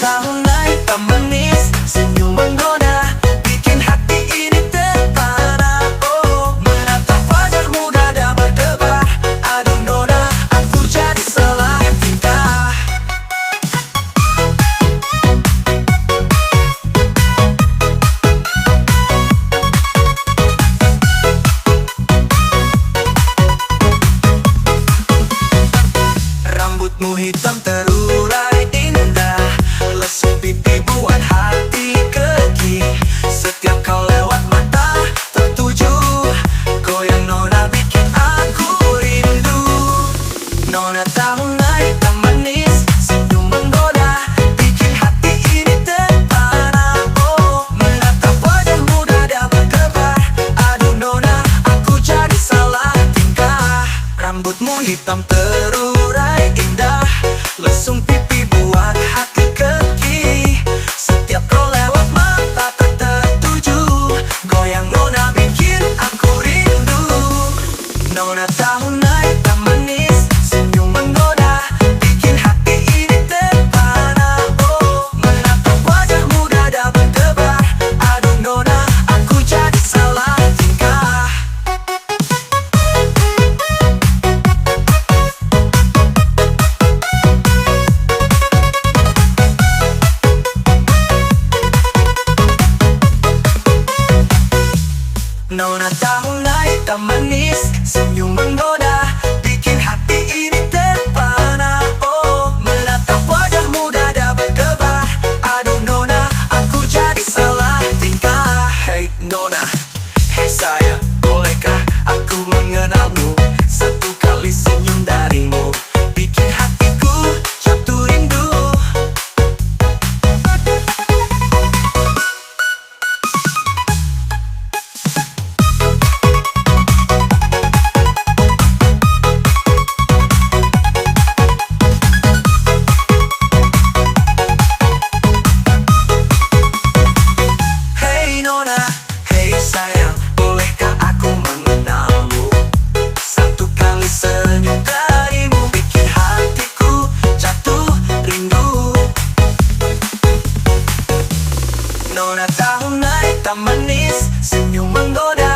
tahunai tak manis, senyum menggoda, bikin hati ini terpana. Oh, menatap wajah muda dah berdebar. Aduh nona, aku jadi salah tingkah. Rambutmu hitam terurai indah, lesung pipi buat hati keki. Setiap kau lewat mata tertuju, goyang nona bikin aku rindu. Nona tahunai tak manis, senyum menggoda, bikin hati ini terpana. Oh, menatap wajah muda dah berdebar. Aduh nona, aku jadi salah tingkah. Rambutmu hitam terurai indah, lesung pipi buat hati keki. Setiap kau lewat mata tertuju, goyang nona bikin aku rindu. Nona tahunai tak manis, senyum menggoda, bikin hati ini terpana. Oh, menatap wajah muda dah berdebar. Aduh nona, aku jadi salah tingkah. Nona tahunai tak manis, senyum menggoda, bikin hati ini terpana. Oh, menatap wajah muda dah berdebar. Aduh nona, aku jadi salah tingkah. Hey nona, hey sayang, bolehkah aku mengenalmu? Satu kali senyum darimu bikin hatiku jatuh rindu. Hey nona, hey sayang, bolehkah aku mengenalmu? Satu kali senyum darimu bikin hatiku jatuh rindu. Nona tahunai tak manis, senyum menggoda,